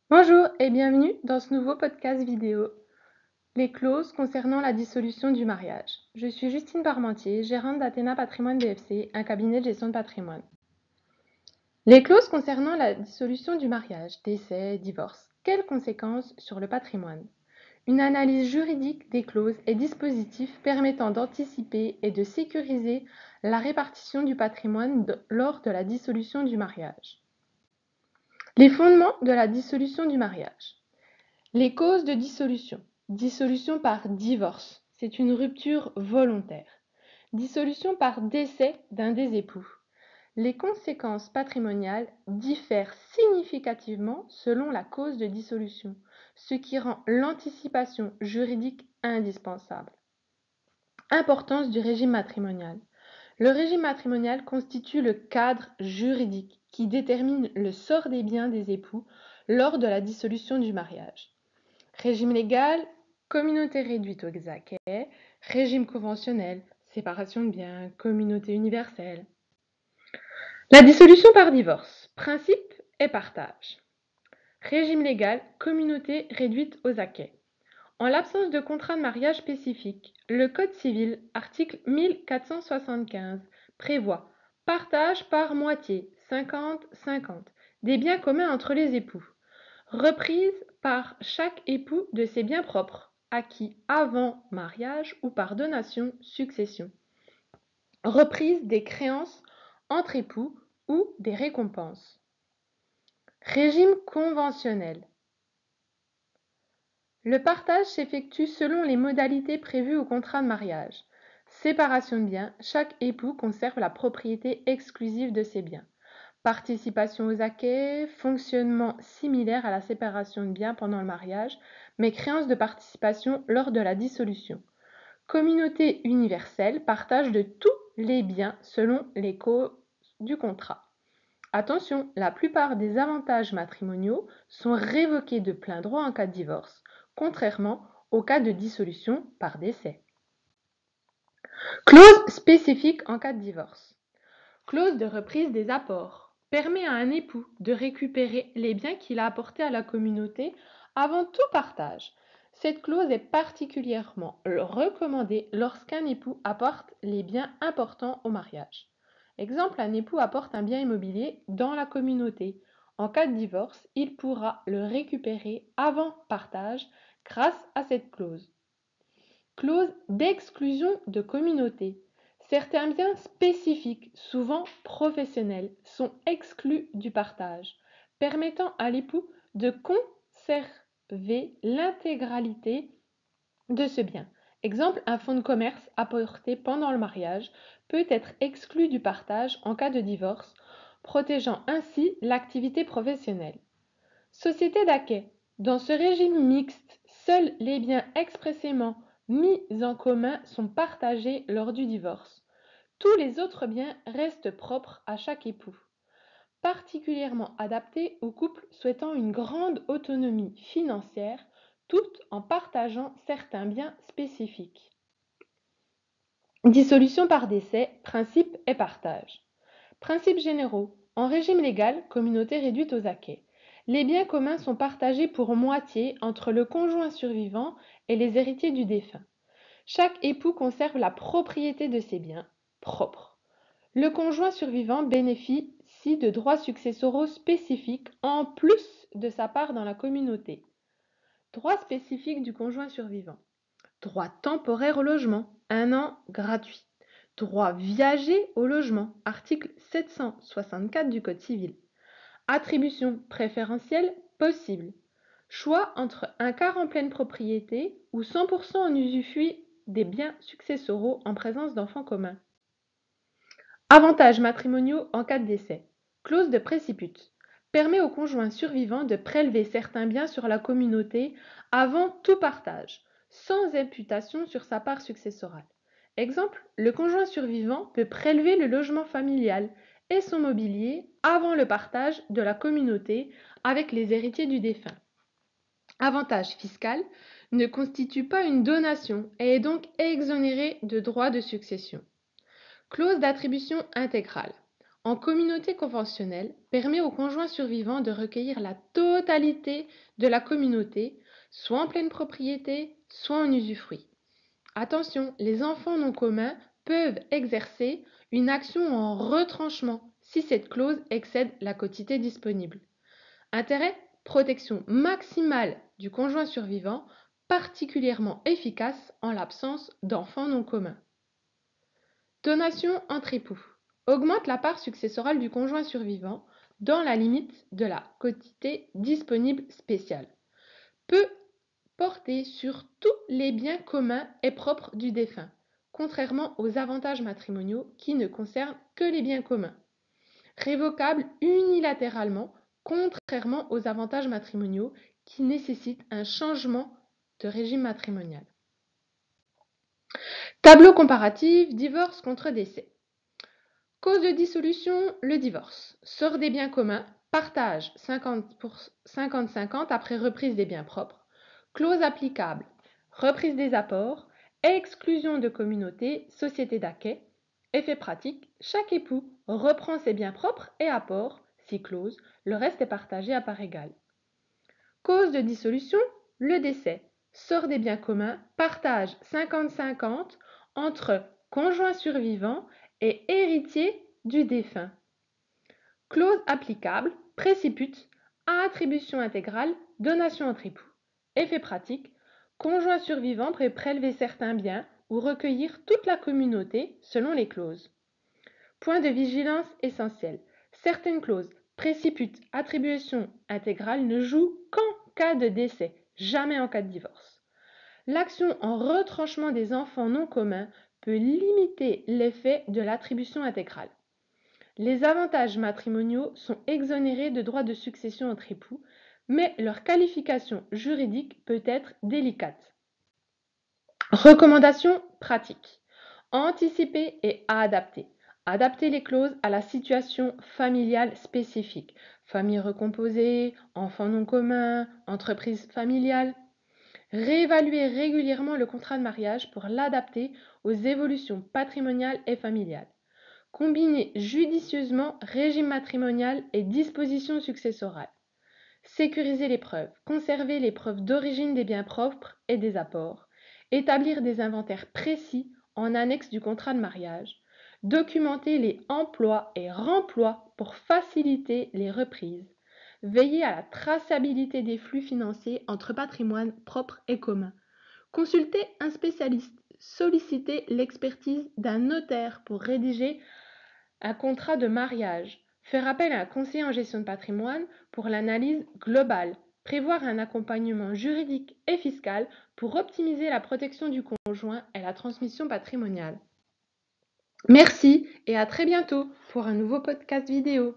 Bonjour et bienvenue dans ce nouveau podcast vidéo, les clauses concernant la dissolution du mariage. Je suis Justine Parmentier, gérante d'Athéna Patrimoine BFC, un cabinet de gestion de patrimoine. Les clauses concernant la dissolution du mariage, décès, divorce, quelles conséquences sur le patrimoine? Une analyse juridique des clauses et dispositifs permettant d'anticiper et de sécuriser la répartition du patrimoine lors de la dissolution du mariage. Les fondements de la dissolution du mariage. Les causes de dissolution. Dissolution par divorce, c'est une rupture volontaire. Dissolution par décès d'un des époux. Les conséquences patrimoniales diffèrent significativement selon la cause de dissolution, ce qui rend l'anticipation juridique indispensable. Importance du régime matrimonial. Le régime matrimonial constitue le cadre juridique qui détermine le sort des biens des époux lors de la dissolution du mariage. Régime légal, communauté réduite aux acquets, régime conventionnel, séparation de biens, communauté universelle. La dissolution par divorce, principe et partage. Régime légal, communauté réduite aux acquets. En l'absence de contrat de mariage spécifique, le Code civil, article 1475, prévoit partage par moitié, 50-50, des biens communs entre les époux. Reprise par chaque époux de ses biens propres, acquis avant mariage ou par donation, succession. Reprise des créances entre époux ou des récompenses. Régime conventionnel. Le partage s'effectue selon les modalités prévues au contrat de mariage. Séparation de biens, chaque époux conserve la propriété exclusive de ses biens. Participation aux acquets, fonctionnement similaire à la séparation de biens pendant le mariage, mais créance de participation lors de la dissolution. Communauté universelle, partage de tous les biens selon les causes du contrat. Attention, la plupart des avantages matrimoniaux sont révoqués de plein droit en cas de divorce, contrairement au cas de dissolution par décès. Clause spécifique en cas de divorce. Clause de reprise des apports permet à un époux de récupérer les biens qu'il a apportés à la communauté avant tout partage. Cette clause est particulièrement recommandée lorsqu'un époux apporte les biens importants au mariage. Exemple, un époux apporte un bien immobilier dans la communauté. En cas de divorce, il pourra le récupérer avant partage grâce à cette clause. Clause d'exclusion de communauté. Certains biens spécifiques, souvent professionnels, sont exclus du partage, permettant à l'époux de conserver l'intégralité de ce bien. Exemple, un fonds de commerce apporté pendant le mariage peut être exclu du partage en cas de divorce, protégeant ainsi l'activité professionnelle. Société d'acquet. Dans ce régime mixte, seuls les biens expressément mis en commun sont partagés lors du divorce. Tous les autres biens restent propres à chaque époux. Particulièrement adapté aux couples souhaitant une grande autonomie financière, tout en partageant certains biens spécifiques. Dissolution par décès, principe et partage. Principes généraux. En régime légal, communauté réduite aux acquets. Les biens communs sont partagés pour moitié entre le conjoint survivant et les héritiers du défunt. Chaque époux conserve la propriété de ses biens propres. Le conjoint survivant bénéficie de droits successoraux spécifiques en plus de sa part dans la communauté. Droits spécifiques du conjoint survivant. Droit temporaire au logement, 1 an gratuit. Droit viager au logement, article 764 du Code civil. Attribution préférentielle possible. Choix entre un quart en pleine propriété ou 100% en usufruit des biens successoraux en présence d'enfants communs. Avantages matrimoniaux en cas de décès. Clause de préciput. Permet au conjoint survivant de prélever certains biens sur la communauté avant tout partage, sans imputation sur sa part successorale. Exemple, le conjoint survivant peut prélever le logement familial et son mobilier avant le partage de la communauté avec les héritiers du défunt. Avantage fiscal, ne constitue pas une donation et est donc exonéré de droits de succession. Clause d'attribution intégrale. en communauté conventionnelle permet au conjoint survivant de recueillir la totalité de la communauté, soit en pleine propriété, soit en usufruit. Attention, les enfants non communs peuvent exercer une action en retranchement si cette clause excède la quotité disponible. Intérêt, protection maximale du conjoint survivant, particulièrement efficace en l'absence d'enfants non communs. Donation entre époux. Augmente la part successorale du conjoint survivant dans la limite de la quotité disponible spéciale. Peut porter sur tous les biens communs et propres du défunt, contrairement aux avantages matrimoniaux qui ne concernent que les biens communs. Révocable unilatéralement, contrairement aux avantages matrimoniaux qui nécessitent un changement de régime matrimonial. Tableau comparatif, divorce contre décès. Cause de dissolution, le divorce. Sort des biens communs, partage 50-50 après reprise des biens propres. Clause applicable, reprise des apports, exclusion de communauté, société d'acquêt. Effet pratique, chaque époux reprend ses biens propres et apports, si clause, le reste est partagé à part égale. Cause de dissolution, le décès. Sort des biens communs, partage 50-50 entre conjoints survivants et héritiers du défunt. Clause applicable, précipute, attribution intégrale, donation entre époux. Effet pratique, conjoint survivant peut prélever certains biens ou recueillir toute la communauté selon les clauses. Point de vigilance essentiel. Certaines clauses précipitent attribution intégrale ne jouent qu'en cas de décès, jamais en cas de divorce. L'action en retranchement des enfants non communs peut limiter l'effet de l'attribution intégrale. Les avantages matrimoniaux sont exonérés de droits de succession entre époux, mais leur qualification juridique peut être délicate. Recommandations pratiques. Anticiper et adapter. Adapter les clauses à la situation familiale spécifique. Famille recomposée, enfants non communs, entreprise familiale. Réévaluer régulièrement le contrat de mariage pour l'adapter aux évolutions patrimoniales et familiales. Combiner judicieusement régime matrimonial et dispositions successorales. Sécuriser les preuves. Conserver les preuves d'origine des biens propres et des apports. Établir des inventaires précis en annexe du contrat de mariage. Documenter les emplois et remplois pour faciliter les reprises. Veiller à la traçabilité des flux financiers entre patrimoine propre et commun. Consulter un spécialiste. Solliciter l'expertise d'un notaire pour rédiger un contrat de mariage. Faire appel à un conseiller en gestion de patrimoine pour l'analyse globale. Prévoir un accompagnement juridique et fiscal pour optimiser la protection du conjoint et la transmission patrimoniale. Merci et à très bientôt pour un nouveau podcast vidéo.